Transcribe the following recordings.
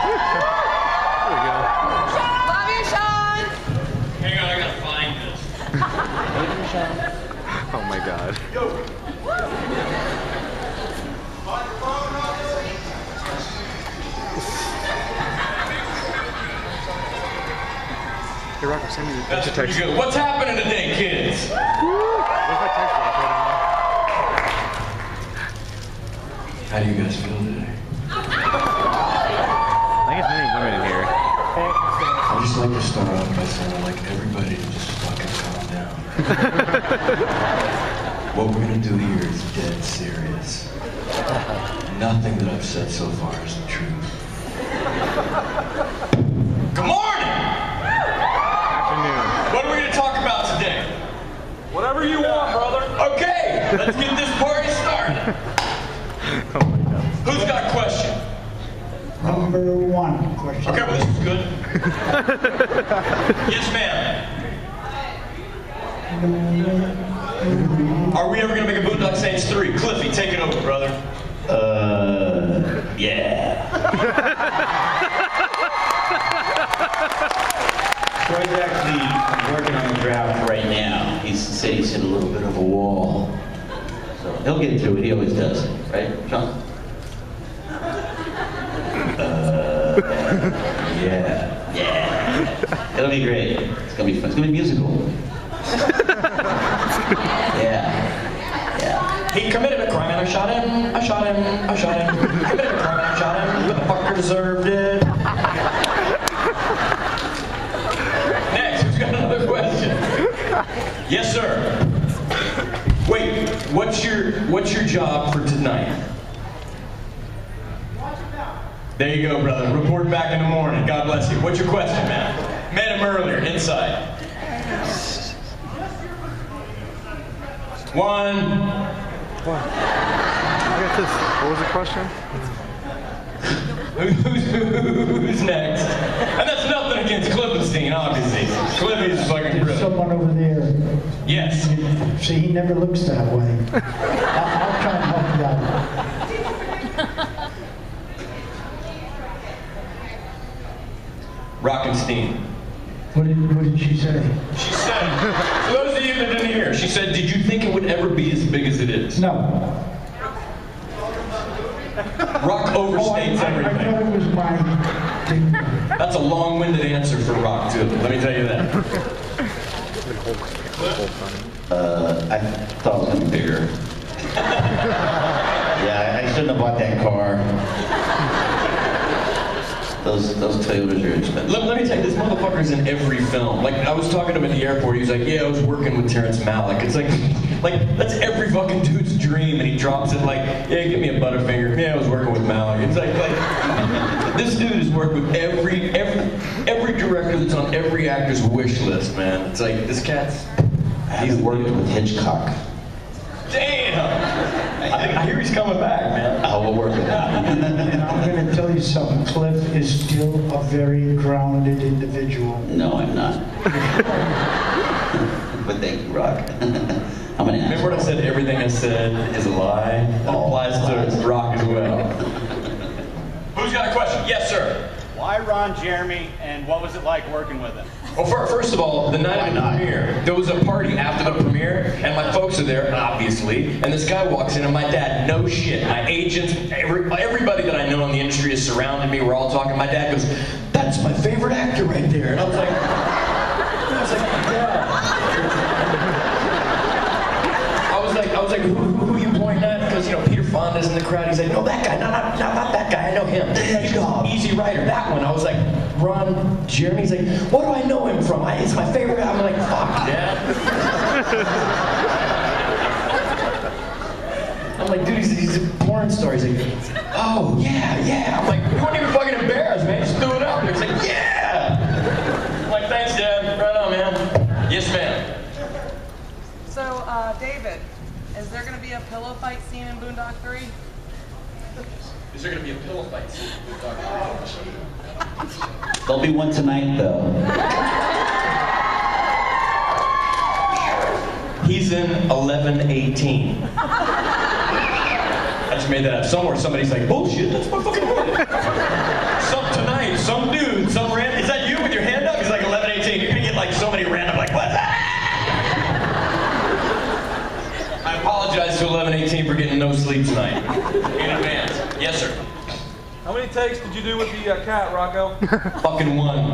we go. Love you, Sean. Hang on, I gotta find this. Oh my god. Hey Rocko, send me That's the pretty text. good. What's happening today, kids? Where's my text box right How do you guys feel today? now? I think it's many women in here. I just like to start off by saying, like, everybody just fucking calm down. What we're gonna do here is dead serious. Nothing that I've said so far is the truth. Good morning! Afternoon. What are we gonna talk about today? Whatever you want, brother. Okay, let's get this party started. Oh my god. Who's got a question? Number one question. Okay, well, this is good. Yes, ma'am. Are we ever gonna make a Boondock Saints 3? Cliffy, take it over, brother. Yeah. Troy's actually working on the draft right now. He said he's hit a little bit of a wall. So he'll get through it. He always does. Right, Sean? Yeah. It'll be great. It's gonna be fun. It's gonna be musical. Yeah. He committed a crime and I shot him. I shot him. I shot him. He committed a crime and I shot him. But the fucker deserved it. Next, who's got another question? Yes, sir. Wait, what's your job for tonight? There you go, brother. Report back in the morning. God bless you. What's your question, man? Met him earlier, inside. One. What? I got this. What was the question? Who's next? And that's nothing against Clifton, obviously. Cliffy's fucking There's brilliant. someone over there. Yes. See, he never looks that way. I'll try and help you out. Rockenstein. What did she say? She said, for those of you that didn't hear, she said, did you think it would ever be as big as it is? No. Rock overstates I everything. thought it was my thing. That's a long-winded answer for Rock, too. Let me tell you that. I thought it was gonna be bigger. Yeah, I shouldn't have bought that car. Those Toyotas are expensive. Let me tell you, this motherfucker's in every film. Like, I was talking to him at the airport, he was like, yeah, I was working with Terrence Malick. It's like, that's every fucking dude's dream, and he drops it like, yeah, give me a Butterfinger. Yeah, I was working with Malick. It's like this dude has worked with every director that's on every actor's wish list, man. It's like, this cat's... He's worked with Hitchcock. Damn! I hear he's coming back, man. I will work with him. And I'm going to tell you something. Cliff is still a very grounded individual. No, I'm not. But thank you, Rock. I'm an asshole. Remember when I said everything I said is a lie? That applies to Rock as well. Who's got a question? Yes, sir. Why Ron Jeremy, and what was it like working with him? Well, first of all, the night of the premiere, there was a party after the premiere, and my folks are there, obviously, and this guy walks in, and my dad, no shit, my agents, everybody that I know in the industry has surrounded me, we're all talking, my dad goes, that's my favorite actor right there, and I was like, Dad. I was like, who are you pointing at? Because, Peter Fonda's in the crowd, he's like, no, that guy, not that guy, I know him. He's an Easy Rider, that one. I was like, Ron Jeremy, he's like, what do I know him from? It's my favorite guy. I'm like, fuck, Dad. I'm like, dude, he's a porn star. He's like, oh, yeah. I'm like, you weren't even fucking embarrassed, man. Just threw it out there. He's like, yeah. I'm like, thanks, Dad. Right on, man. Yes, ma'am. So, David, is there going to be a pillow fight scene in Boondock 3? Is there going to be a pillow fight scene with Dr. There'll be one tonight, though. He's in 11:18. I just made that up. Somewhere somebody's like, bullshit, that's my fucking movie. Tonight. takes did you do with the cat, Rocco? Fucking one.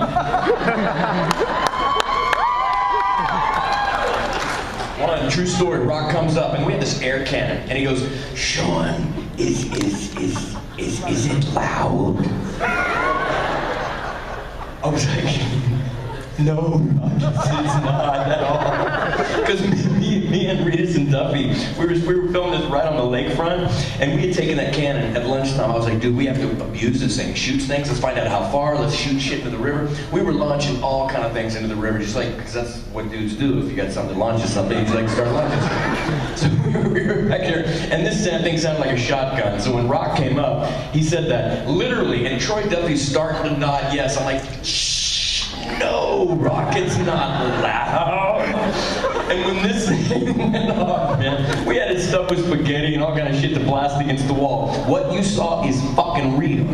One, true story. Rock comes up and we had this air cannon, and he goes, "Sean, is it loud?" I was like, "No, it's not at all." Because me and Reedus and Duffy, we were filming this right on the lakefront, and we had taken that cannon at lunchtime. I was like, "Dude, we have to abuse this thing. Shoot snakes. Let's find out how far. Let's shoot shit into the river." We were launching all kind of things into the river, just like, because that's what dudes do. If you got something that launches something, you just like start launching something. So we were back here, and this thing sounded like a shotgun. So when Rock came up, he said that literally, and Troy Duffy's starting to nod yes. I'm like, "Shh, no, Rock, it's not loud." And when this thing went off, man, we had it stuffed with spaghetti and all kind of shit to blast against the wall. What you saw is fucking real.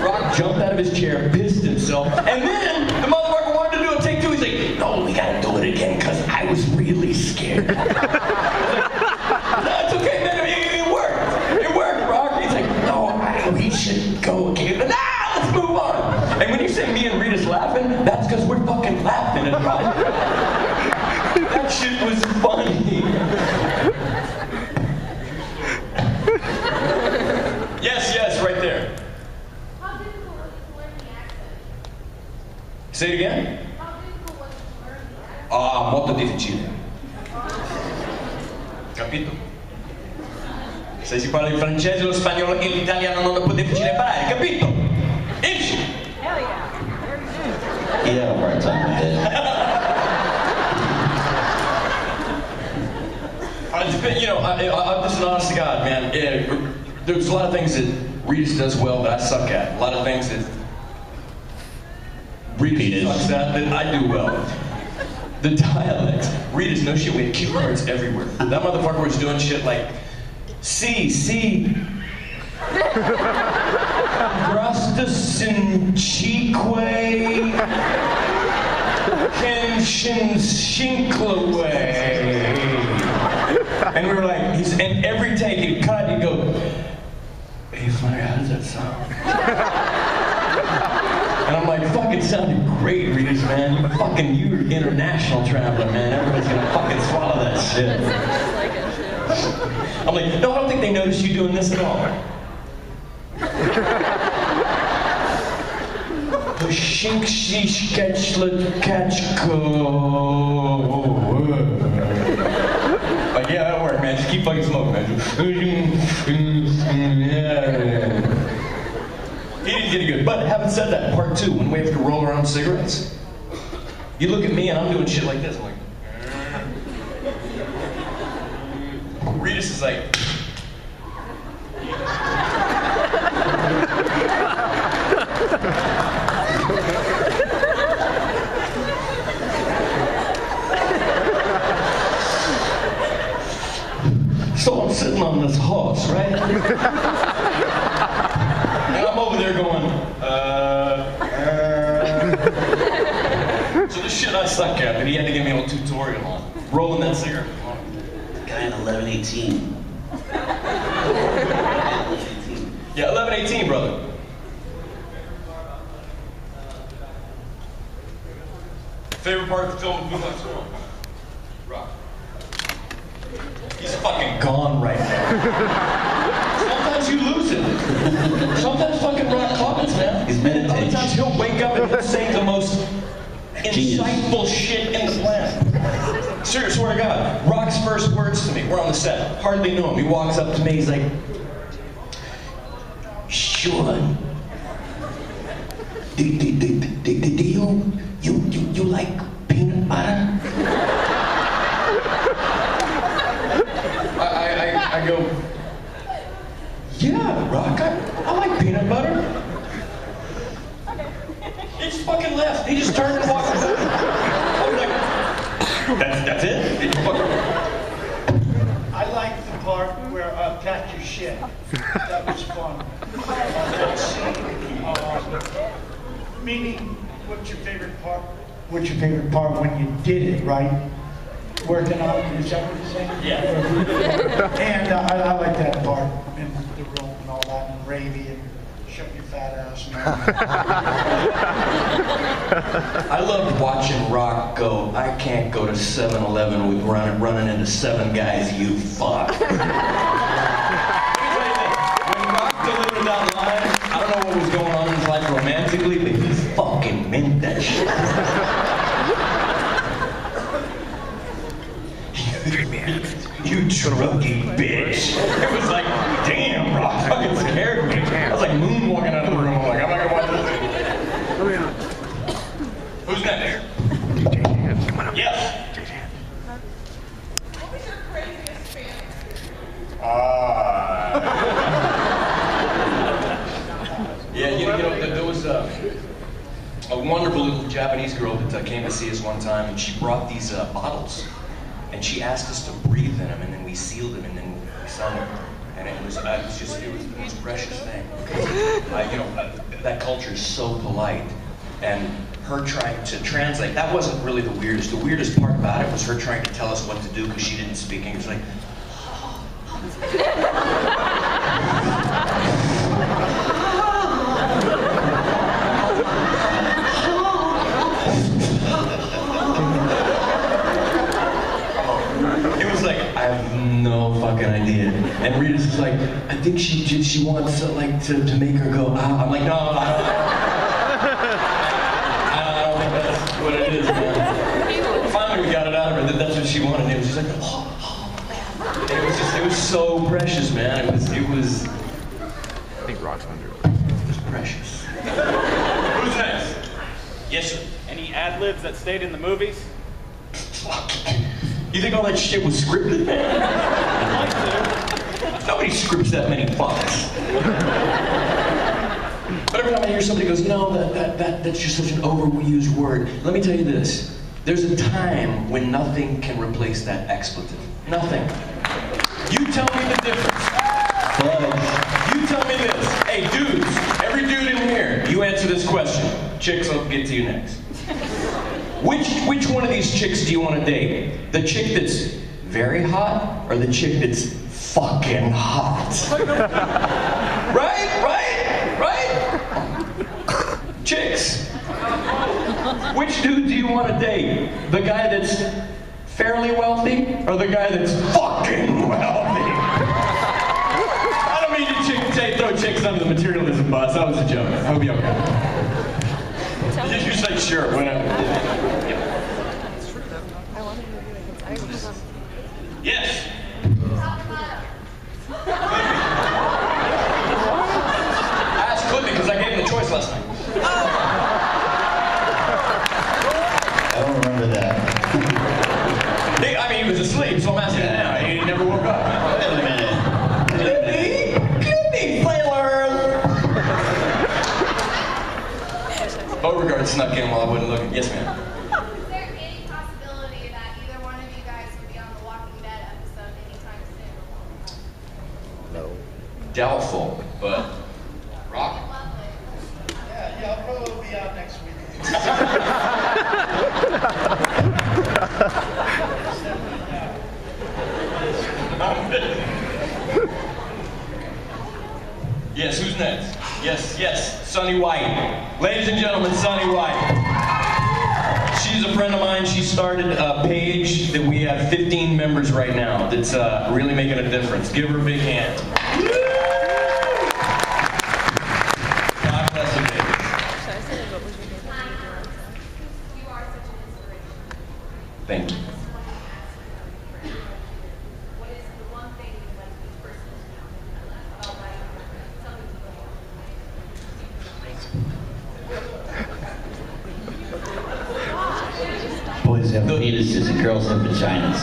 Rock jumped out of his chair, pissed himself, and then the motherfucker wanted to do a take two. He's like, "No, we gotta do it again, because I was really scared." I was like, "No, it's okay, man, it worked. It worked, Rock." He's like, "No, we should go again. Let's move on." And when you say me and Rita's laughing, that's because we're fucking laughing at Rock. That shit was funny. Yes, right there. How difficult was it to learn the accent? Say it again. How difficult was it to learn the accent? Ah, molto difficile. Capito? Se si parla il francese, lo spagnolo e l'italiano non è un po' difficile imparare, capito? Ish! Hell yeah. Very good. You have a hard time with it. You know, I'm just an honest to God, man. There's a lot of things that Reedus does well that I suck at. A lot of things that Reedus sucks at that I do well. The dialects. Reedus, no shit, we had cue cards everywhere. That motherfucker was doing shit like, see. Brastasinchique. Kenshinshinklaway. And we were like, and every take he'd cut, he'd go, "Hey, Flanery, how does that sound?" And I'm like, "Fucking sounded great, Reedus, man. You're an international traveler, man. Everybody's gonna fucking swallow that shit." I'm like, "No, I don't think they noticed you doing this at all." Like, yeah, that'll work, man. Just keep fucking smoking, man. He didn't get it good. But having said that, part two, when we have to roll around cigarettes, you look at me and I'm doing shit like this. I'm like, Reedus is like, "So I'm sitting on this horse, right?" And I'm over there going, So the shit I suck at, that he had to give me a little tutorial on. Rolling that cigarette. Guy in 1118. Yeah, 1118, brother. Favorite part of the film with Boondock Saints? Rock. He's fucking gone right now. Sometimes you lose it. Sometimes fucking Rock comments, man. He's meditating. Other times he'll wake up and he'll say the most insightful shit in the planet. Seriously, swear to God. Rock's first words to me, we're on the set, hardly know him. He walks up to me, he's like, "Sean, do you like peanut butter?" I go, "Yeah, Rock, I like peanut butter." He just fucking left. He just turned and walked away. I was like, that's it? He just fucking... I like the part where catch your shit. That was fun. That scene. Meaning, what's your favorite part? What's your favorite part when you did it, right? Working on it, is that what you're saying? Yeah. And I like that part, and the rope and all that, and Ravy and Shut your fat ass, man. I loved watching Rock go, I can't go to 7-Eleven with running into 7 guys, you fuck. Let me tell you this, when Rock delivered that line, I don't know what was going on in his life romantically, but he fucking meant that shit. You druggy bitch. It was like, damn, Rock fucking scared me. I was like moonwalking out of the room. I'm like, I'm not gonna watch this. Who's next? Come on up. Yes. What was your craziest fantasy? Yeah, you know, there was a wonderful little Japanese girl that came to see us one time, and she brought these bottles. And she asked us to breathe in them, and then we sealed them, and then we sung them. And it was just the most precious thing. That culture is so polite. And her trying to translate, that wasn't really the weirdest. The weirdest part about it was her trying to tell us what to do because she didn't speak English. Like, I have no fucking idea. And Rita's just like, I think she wants to make her go, ah. I'm like, no, I don't think that's what it is, man. Finally we got it out of her that that's what she wanted. And it was just like, oh man. And it was so precious, man. It was I think Rock's under. It was precious. Who's next? Yes, sir. Any ad-libs that stayed in the movies? Fuck. You think all that shit was scripted, man? Nobody scripts that many fucks. But every time I hear somebody goes, that's just such an overused word. Let me tell you this. There's a time when nothing can replace that expletive. Nothing. You tell me the difference. You tell me this. Hey, dudes, every dude in here, you answer this question. Chicks, I'll get to you next. Which one of these chicks do you want to date? The chick that's very hot or the chick that's fucking hot? Right? Chicks. Which dude do you want to date? The guy that's fairly wealthy or the guy that's fucking wealthy? I don't mean to throw chicks under the materialism bus. That was a joke. I hope you're okay. You say sure, whatever. Yes. I asked Clifton because I gave him the choice last night. I don't remember that. He was asleep, so I'm asking him now. He never woke up. Wait a minute. Clifton, Flanery. Beauregard snuck in while I wasn't looking. Yes, ma'am. Is there any possibility that either one of you guys would be on the Walking Dead episode anytime soon? No. Doubtful, but Rock. Lovely. Yeah, I'll probably be out next week. Yes, who's next? Yes, Sunny White. Ladies and gentlemen, Sunny White. She's a friend of mine. She started a page that we have 15 members right now that's really making a difference. Give her a big hand. God bless her, baby. You are such an inspiration. Thank you. What is the one thing you like each person to know about life? Something to live Boys have penises and girls have vaginas.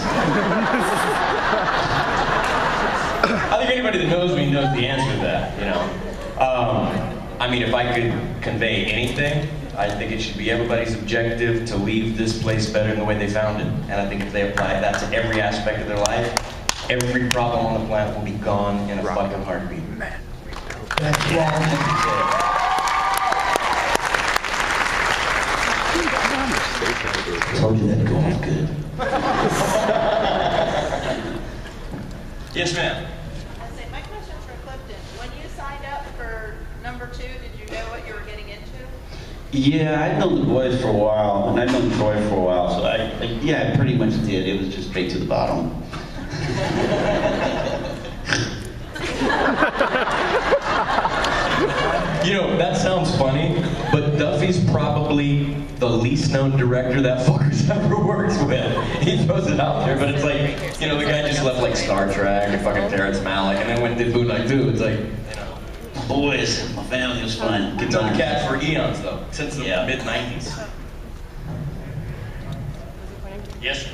I think anybody that knows me knows the answer to that, you know. I mean, if I could convey anything, I think it should be everybody's objective to leave this place better than the way they found it. And I think if they apply that to every aspect of their life, every problem on the planet will be gone in a fucking heartbeat. Man. That's wrong. I told you that'd go off good. Yes, ma'am. I say, my question's for Clifton. When you signed up for number 2, Yeah, I've known the boys for a while, and I've known Troy for a while, so yeah, I pretty much did. It was just straight to the bottom. You know, that sounds funny, but Duffy's probably the least known director that fucker's ever worked with. He throws it out there, but it's like, you know, the guy just left like Star Trek and fucking Terrence Malick, and then when did Boondock 2, it's like, you know. Boys, my family was fun. It's on Cats for eons, though, since the mid-90s. Yes, sir.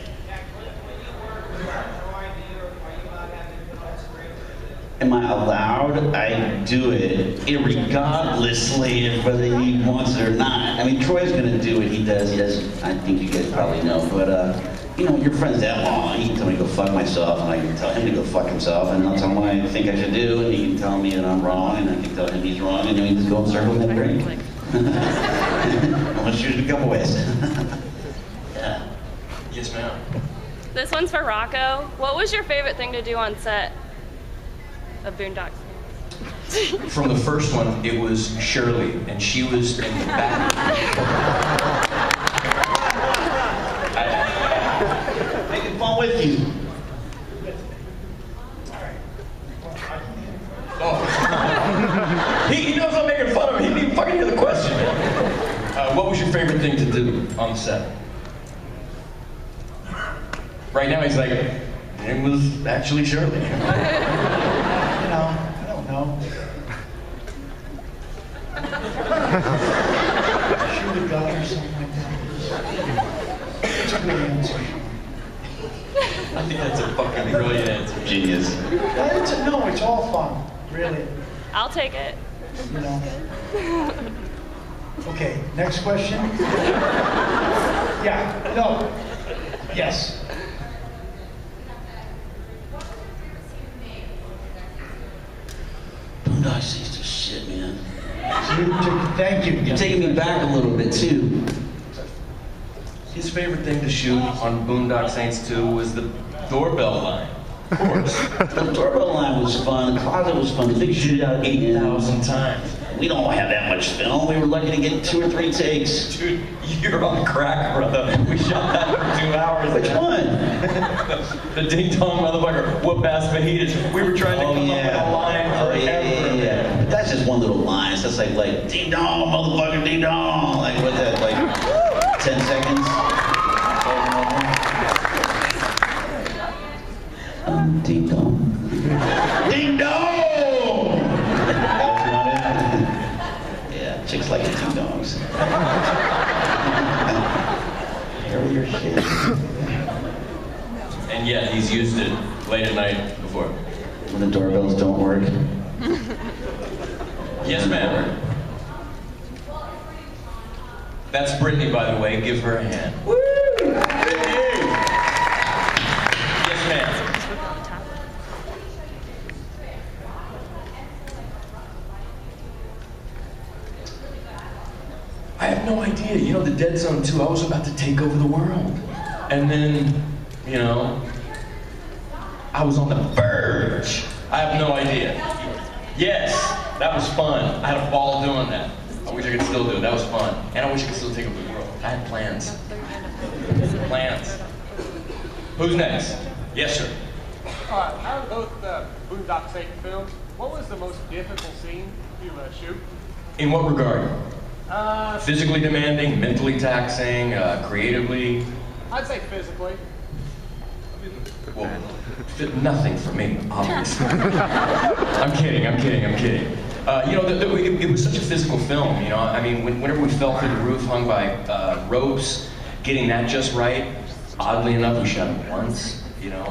Am I allowed? I do it irregardlessly of whether he wants it or not. I mean, Troy's gonna do what he does. He doesn't, I think you guys probably know, but you know, your friend's that long. He can tell me to go fuck myself, and I can tell him to go fuck himself, and I'll tell him what I think I should do, and he can tell me that I'm wrong, and I can tell him he's wrong, and then we just go in circles and drink. I'm gonna shoot it a couple ways. Yeah. Yes, ma'am. This one's for Rocco. What was your favorite thing to do on set of Boondock Saints? From the first one, it was Shirley, and she was in the back. Making fun with you. Oh. He knows I'm making fun of him. He didn't even fucking hear the question. What was your favorite thing to do on the set? Right now, he's like, it was actually Shirley. You know, I don't know. Shoot a gun or something like that. It's a good answer. I think that's a fucking brilliant answer. Genius. No, it's all fun, really. I'll take it. You know. Okay, next question. Yeah, no. Yes. Boondock Saints is shit, man. Thank you. You're taking me back a little bit, too. His favorite thing to shoot on Boondock Saints 2 was the doorbell line. Of course. The doorbell line was fun. The closet was fun. The big shootout 8,000 times. We don't have that much film. We were lucky to get 2 or 3 takes. Dude, you're on crack, brother. We shot that for 2 hours. Which one? The ding-dong motherfucker, whoop-ass fajitas. We were trying to come up with a line forever. Yeah. But that's just one little line. It's just like ding-dong, motherfucker, ding-dong. Like, what's that, like 10 seconds? Ding-dong. Ding-dong! Yeah, chicks like the ding-dongs. Carry your shit. And yeah, he's used it late at night before. When the doorbells don't work. Yes, ma'am. That's Brittany, by the way. Give her a hand. Woo! Brittany! Yes, ma'am. I have no idea. You know, the Dead Zone 2, I was about to take over the world. And then, you know, I was on the verge. I have no idea. Yes, that was fun. I had a ball doing that. I wish I could still do it. That was fun. And I wish I could still take over the world. I had plans. Plans. Who's next? Yes, sir. Out of both the Boondock Saints films, what was the most difficult scene to shoot? In what regard? Physically demanding, mentally taxing, creatively? I'd say physically. Well, nothing for me, obviously. I'm kidding. You know, it was such a physical film, you know. I mean, whenever we fell through the roof hung by ropes, getting that just right, oddly enough, we shot it once, you know.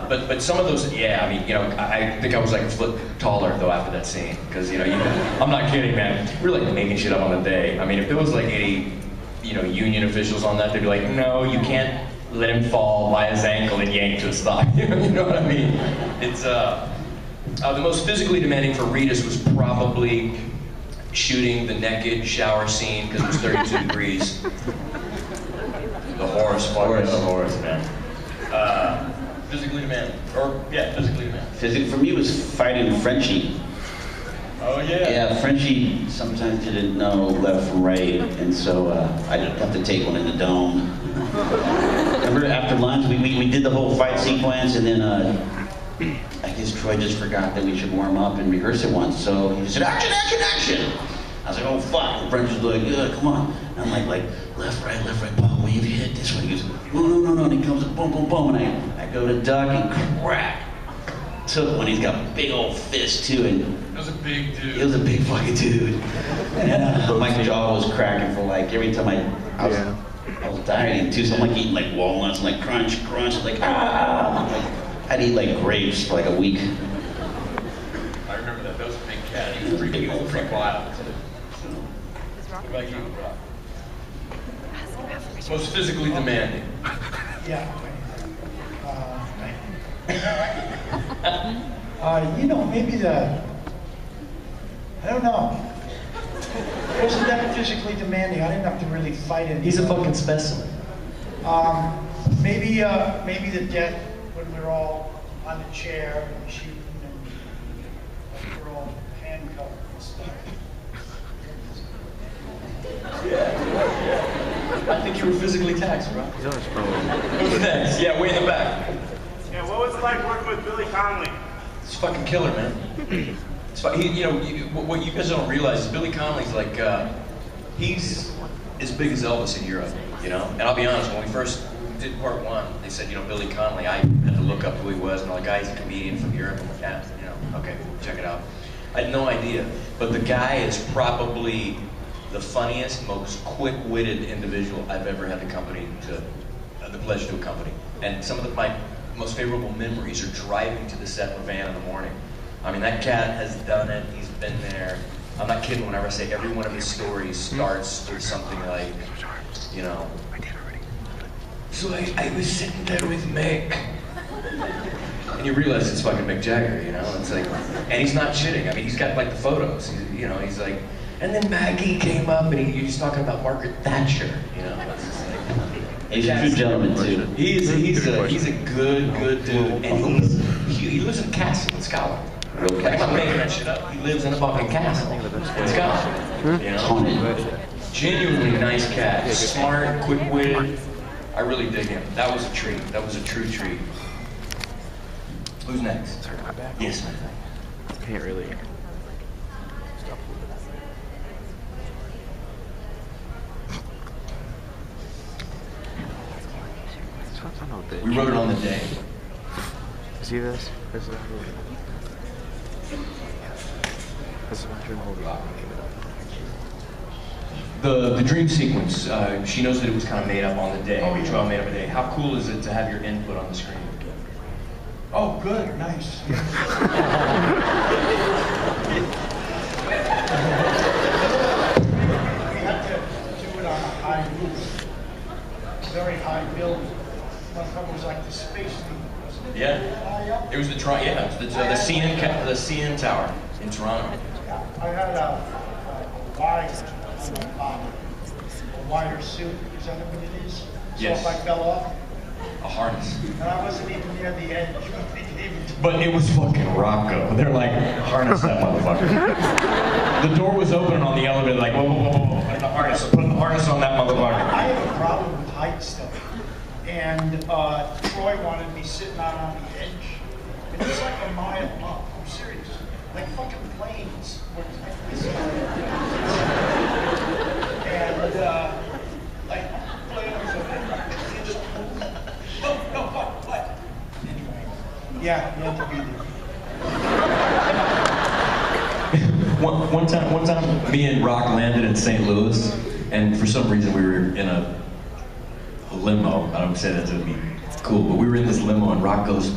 But some of those, yeah, I mean, you know, I think I was like a foot taller, though, after that scene. Because, you know, I'm not kidding, man. We were like making shit up on the day. I mean, if there was like any, you know, union officials on that, they'd be like, no, you can't let him fall by his ankle and yank to a stop. You know what I mean? It's, the most physically demanding for Regis was probably shooting the naked shower scene because it was 32 degrees. The Horror's, man. Physically demanding. Or, yeah, physically demanding. For me, it was fighting Frenchie. Oh yeah. Yeah, Frenchie sometimes didn't know left from right, and so I'd have to take one in the dome. Remember after lunch, we did the whole fight sequence, and then I guess Troy just forgot that we should warm up and rehearse it once, so he said, action, action, action! I was like, oh fuck, and Frenchie's like, yeah, come on. And I'm like, left, right, Paul, wave your head this way. He goes, no, and he comes, boom, boom, boom, and I go to duck and crack. Took one, he's got a big old fist too, and It was a big dude. he was a big fucking dude. And my jaw was cracking for like every time I was dying too, so I'm like eating like walnuts and like crunch, like I'd eat like grapes for like a week. I remember that. That was a big cat. He was pretty wild. What about you, Rob? Most physically demanding. Yeah. You know, maybe I don't know. It wasn't that physically demanding. I didn't have to really fight it. He's a fucking specimen. Maybe the death when we're all on the chair and shooting and like we're all handcuffed and stuff. I think you were physically taxed, Rob. He's on his phone. Who's next? Yeah, way in the back. Yeah, what was it like working with Billy Connolly? It's fucking killer, man. It's what you guys don't realize is Billy Connolly's like, he's as big as Elvis in Europe, you know? And I'll be honest, when we first did part one, they said, you know, Billy Connolly, I had to look up who he was, and all the guy's a comedian from Europe, and yeah, you know, okay, check it out. I had no idea, but the guy is probably the funniest, most quick-witted individual I've ever had the pleasure to accompany. And some of my most favorable memories are driving to the set with Van in the morning. I mean, that cat has done it. He's been there. I'm not kidding whenever I say every one of his stories starts with something like, you know, so I was sitting there with Mick. And you realize it's fucking Mick Jagger, you know? It's like, and he's not shitting. I mean, he's got like the photos. He's like, and then Maggie came up and he's talking about Margaret Thatcher, you know? It's just like, He's a good gentleman too. He's a good dude, and he lives in a castle in Scotland. Like, I'm not making that shit up. He lives in a fucking castle in Scotland. You know, genuinely nice cat, smart, quick-witted. I really dig him. That was a treat. That was a true treat. Who's next? Yes, man. Can't really. We wrote it on the day. See this? This is what you're holding. The dream sequence, she knows that it was kind of made up on the day. We trial made up a day. How cool is it to have your input on the screen? Oh, good, nice. We had to do it on a high roof, very high building. One of them was like the space needle, wasn't it? Yeah. It was the the CN Tower in Toronto. Yeah. I had a wire on my body, a wire suit. Is that what it is? Yes. So if I fell off, A harness. and I wasn't even near the edge when they gave it to me. But it was fucking Rocko. They're like, harness that motherfucker. The door was open on the elevator, like, whoa, put the harness on that motherfucker. I have a problem with height stuff. And Troy wanted me sitting out on the edge. And it's like a mile up. I'm serious. Like fucking planes. And like planes up. You just no, what? Anyway. Yeah, you have to be there. One time, me and Rock landed in St. Louis, and for some reason we were in a limo. I don't say that to be cool, but we were in this limo, and Rock goes,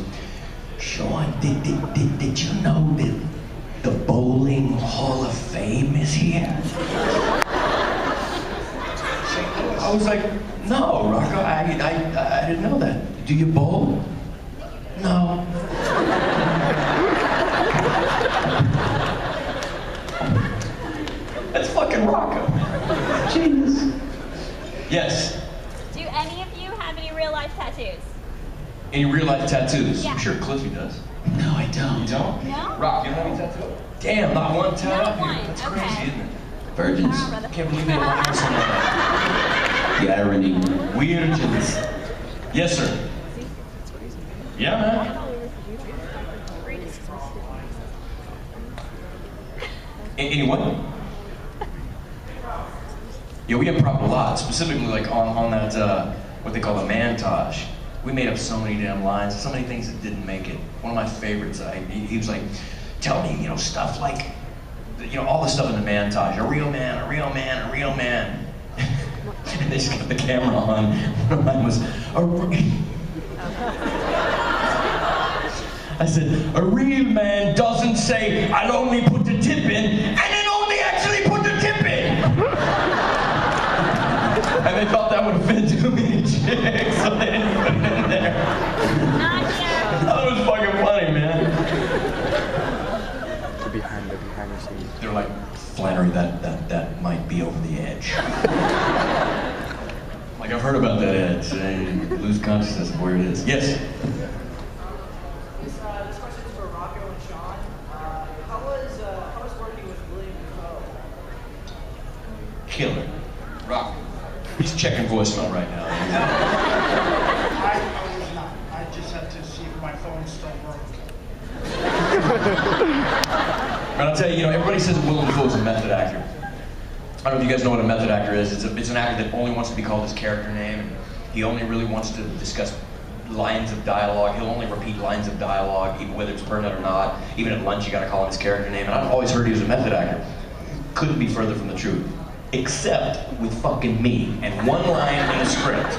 "Sean, did you know that the Bowling Hall of Fame is here?" I was like, "No, Rocco, I didn't know that. Do you bowl?" "No." That's fucking Rocco. Genius. Yes. Do any of you have any real life tattoos? Any real life tattoos? Yeah. I'm sure Cliffy does. No, I don't. You don't? No? Rock, you don't have any tattoo? Damn, not one tattoo. Not one. That's Okay. crazy, isn't it? Virgins. Can't believe they allow something like that. The irony. Weirgins. Yes, sir. Yeah, man. Anyone? Yeah, we improv a lot, specifically like on that, what they call a montage. We made up so many damn lines, so many things that didn't make it. One of my favorites, he was like, tell me, you know, stuff like, you know, all the stuff in the montage. A real man, a real man, a real man. And they just got the camera on. One of mine was, I said, a real man doesn't say, I'll only put the tip in, and then only actually put the tip in. And they thought that would offend too many chicks, so they didn't put it in there. I thought it was fucking funny, man. Behind the scenes. They're like, Flanery, that might be over the edge. Like, I've heard about that edge. You lose consciousness of where it is. Yes? This question is for Rocco and Sean. How was working with William Dafoe? Killer. Rock. He's checking voicemail right now. I was not. I just had to see if my phone still worked. But I'll tell you, you know, everybody says Willem Dafoe is a method actor. I don't know if you guys know what a method actor is. It's an actor that only wants to be called his character name, and he only really wants to discuss lines of dialogue. He'll only repeat lines of dialogue, even whether it's pertinent or not. Even at lunch, you gotta call him his character name. And I've always heard he was a method actor. Couldn't be further from the truth. Except with fucking me and one line in the script.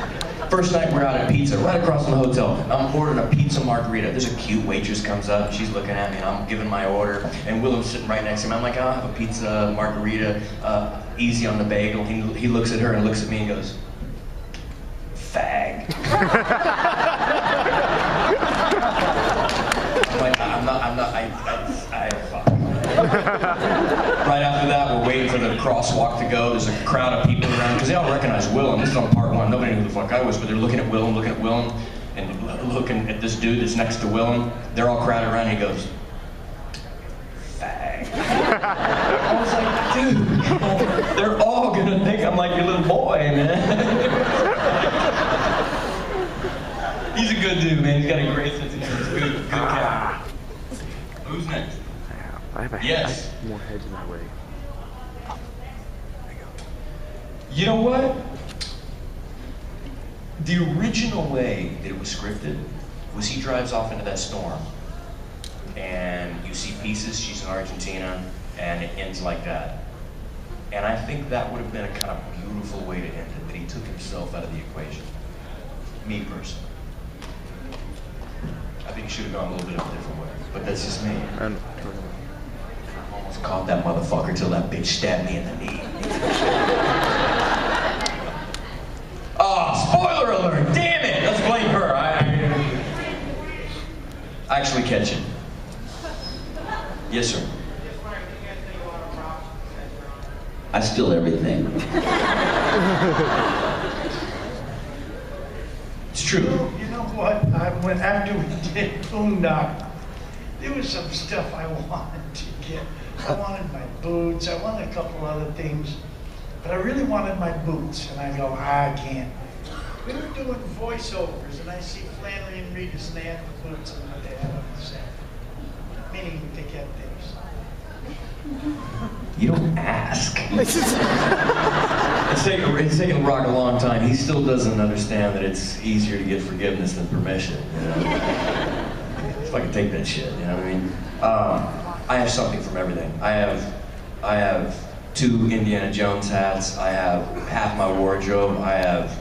First night we're out at pizza, right across from the hotel. I'm ordering a pizza margarita. There's a cute waitress comes up, and she's looking at me, and I'm giving my order. And Willem's sitting right next to me. I'm like, I'll have a pizza margarita, easy on the bagel. He looks at her and looks at me and goes, fag. I'm like, I fuck. Right after that, we're waiting for the crosswalk to go. There's a crowd of people around, because they all recognize Willem. This is on part one. Nobody knew who the fuck I was, but they're looking at Willem, and looking at this dude that's next to Willem. They're all crowded around, and he goes, fag. I was like, dude, they're all gonna think I'm like your little boy, man. He's a good dude, man. He's got a great sense of humor. He's good cat. Who's next? I have Yes. more heads in my way. You know what? The original way that it was scripted was he drives off into that storm, and you see pieces, she's in Argentina, and it ends like that. And I think that would have been a kind of beautiful way to end it, that he took himself out of the equation. Me personally. I think he should have gone a little bit of a different way, but that's just me. I almost caught that motherfucker till that bitch stabbed me in the knee. Oh, spoiler alert! Damn it! Let's blame her. I actually catch it. Yes, sir. I steal everything. It's true. You know what? After we did Boondock, there was some stuff I wanted to get. I wanted my boots. I wanted a couple other things, but I really wanted my boots. And I go, I can't. We were doing voiceovers, and I see Flanery and Regis, and they had the boots and what they had on the set. Meaning to get things. You don't ask. It's taken Rock a long time. He still doesn't understand that it's easier to get forgiveness than permission. You know? If I could take that shit, you know what I mean? I have something from everything. I have 2 Indiana Jones hats. I have half my wardrobe. I have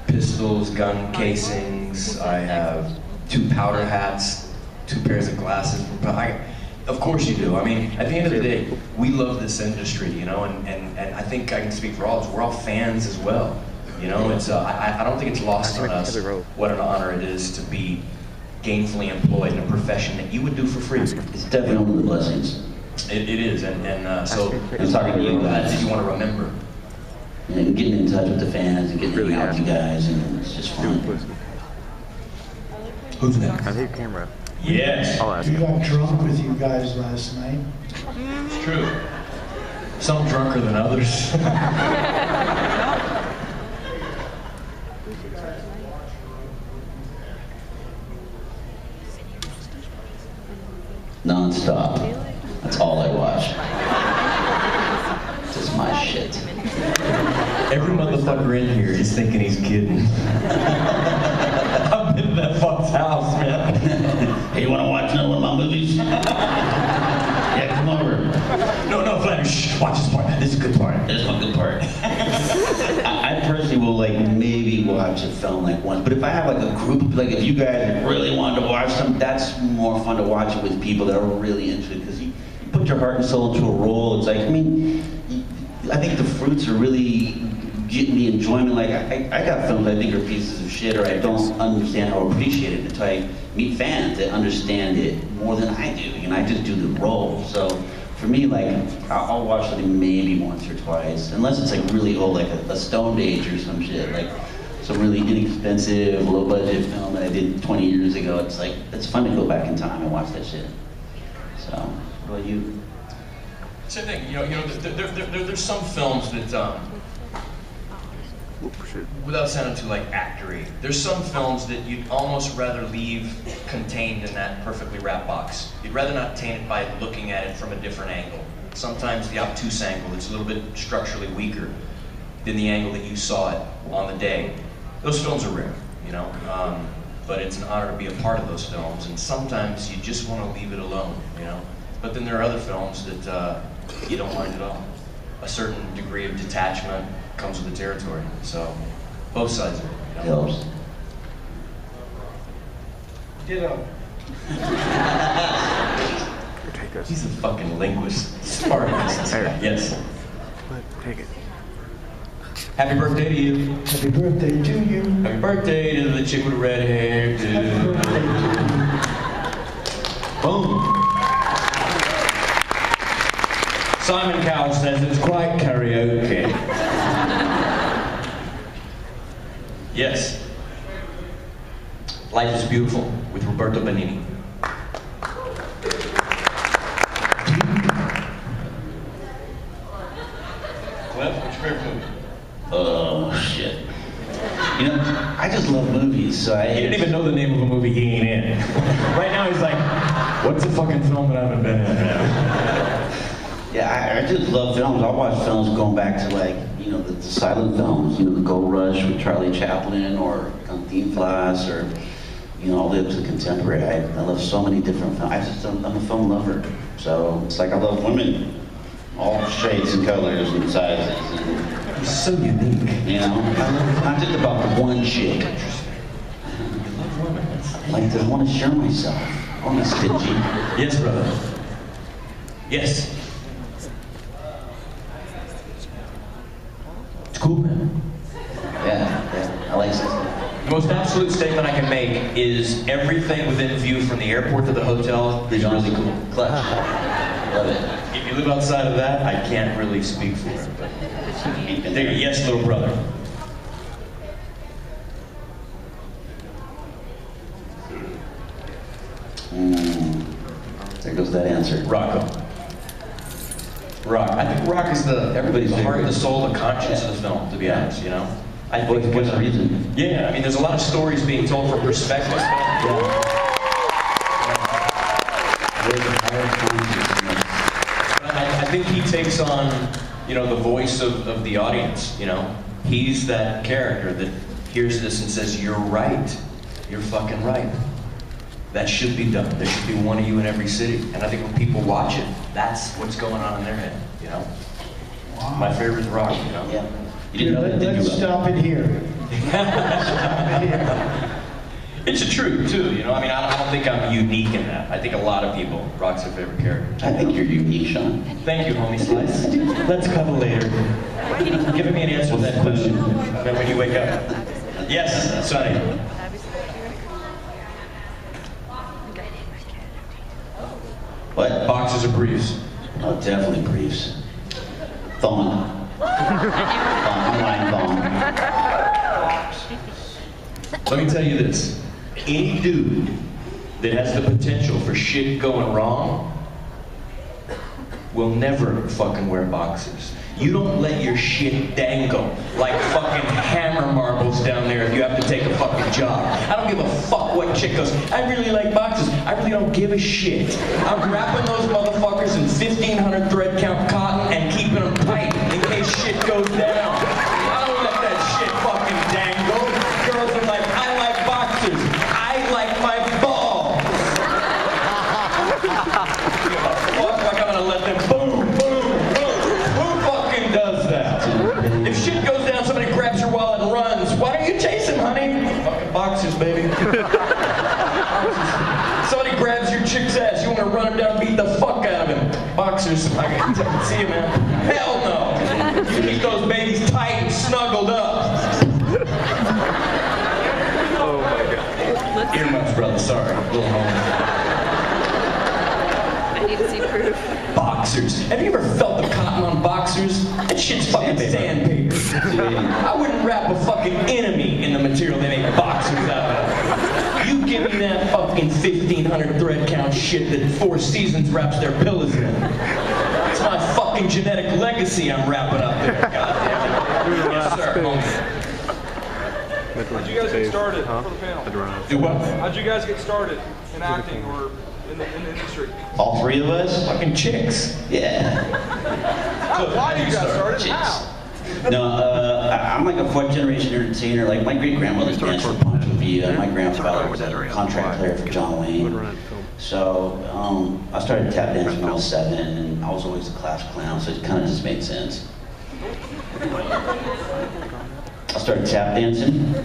pistols, gun casings. I have 2 powder hats, 2 pairs of glasses. Of course you do. I mean, at the end of the day, we love this industry, you know, and I think I can speak for all of us. We're all fans as well. You know, it's I don't think it's lost on us what an honor it is to be gainfully employed in a profession that you would do for free. It's definitely one of the blessings. It is, and so I'm talking to you guys. that you want to remember. And getting in touch with the fans and getting out with you guys, and it's just fun. Who's next? I need camera. Yes. I'll ask We him. got drunk with you guys last night. It's true. Some drunker than others. Non-stop. That's all I watch. Just my shit. Every motherfucker in here is thinking he's kidding. I've been to that fuck's house, man. Hey, you wanna watch another one of my movies? Yeah, come over. No, Flanery, shh, watch this part. This is a good part. This is my good part. I personally will like maybe watch a film like once, but if I have like a group, like if you guys really wanted to watch something, that's more fun to watch it with people that are really into it, because you put your heart and soul into a role. It's like, I mean, I think the fruits are really getting the enjoyment. Like I got films I think are pieces of shit, or I don't understand or appreciate it until I meet fans that understand it more than I do, and I just do the role. So for me, like, I'll watch something maybe once or twice, unless it's like really old, like a Stone Age or some shit, like some really inexpensive, low-budget film that I did 20 years ago. It's like, it's fun to go back in time and watch that shit. So, what about you? Same thing. There's some films that, without sounding too like actory, there's some films that you'd almost rather leave contained in that perfectly wrapped box. You'd rather not taint it by looking at it from a different angle. Sometimes the obtuse angle that's a little bit structurally weaker than the angle that you saw it on the day. Those films are rare, but it's an honor to be a part of those films, and sometimes you just want to leave it alone, But then there are other films that you don't mind at all. A certain degree of detachment comes with the territory. So, both sides of it. Helps. Ditto. He's a fucking linguist. Smart. Yes. Take it. Happy birthday to you. Happy birthday to you. Happy birthday to the chick with the red hair. Happy birthday to you. Boom. Simon Cowell says it's quite karaoke. Yes. Life is Beautiful with Roberto Benigni. Cliff, what's your favorite movie? Oh, shit. I just love movies, so He didn't even know the name of a movie he ain't in. Right now he's like, what's a fucking film that I haven't been in? Yeah, I just love films. I watch films going back to like, the silent films, the Gold Rush with Charlie Chaplin, or Theme Flash, or, all the way up to contemporary. I love so many different films. I'm a film lover. So it's like I love women, all shades and colors and sizes. And, He's so unique. I love not just about the one chick. Like, I want to share myself. I want to be stingy. Yes, brother. Yes. It's cool, man. Yeah, I like it. The most absolute statement I can make is everything within view from the airport to the hotel is really cool. Clutch. Love it. If you live outside of that, I can't really speak for it. But yes, little brother. There goes that answer. Rocko. Rock. I think Rock is the heart, the soul, the conscience of the film, to be honest, I think What's the reason? Yeah, I mean, there's a lot of stories being told from perspective. I think he takes on, the voice of the audience, He's that character that hears this and says, you're right. You're fucking right. That should be done. There should be one of you in every city. And I think when people watch it, that's what's going on in their head, Wow. My favorite is Rock, Yeah. You didn't know that, did you? Let's stop it here. It's a truth, too, I mean, I don't think I'm unique in that. I think a lot of people, Rock's their favorite character. I think you're unique, Sean. Thank you, homie Slice. Let's cuddle later. Give me an answer to that question when you wake up. Yes, Sonny. What? Boxers or briefs? Oh, definitely briefs. Thong. I'm lying thong. Let me tell you this. Any dude that has the potential for shit going wrong will never fucking wear boxers. You don't let your shit dangle like fucking hammer marbles down there if you have to take a fucking job. I don't give a fuck what chick goes, I really like boxers. I really don't give a shit. I'm wrapping those motherfuckers in 1,500 thread count cotton and keeping them tight in case shit goes down. I don't let that shit fucking dangle. Girls are like, I like boxers. I like my balls. Fuck, like I'm gonna let them boom, boom, boom. Who fucking does that? If shit goes down, somebody grabs your wallet and runs. Why don't you chase him, honey? Fucking boxers, baby. Somebody grabs your chick's ass. You want to run him down, beat the fuck out of him. Boxers. I can see you, man. Hell no. You keep those babies tight and snuggled up. Oh my god. Earmuffs, brother. Sorry. A little home. I need to see proof. Boxers. Have you ever felt the cotton on boxers? That shit's fucking sandpaper. I wouldn't wrap a fucking enemy in the material they make boxers out of. You give me that fucking 1,500 thread count shit that Four Seasons wraps their pillows in. It's my fucking genetic legacy I'm wrapping up there. God damn it. Yes, sir. How'd you guys get started for the panel? Do what? How'd you guys get started in acting or in the industry? All three of us? Fucking chicks. Yeah. Why did you guys start it? How? No, I'm like a fourth generation entertainer. Like my great grandmother danced for Pancho Villa. My grandfather was a contract player for John Wayne. So I started tap dancing when I was 7, and I was always a class clown, so it kind of just made sense. I started tap dancing.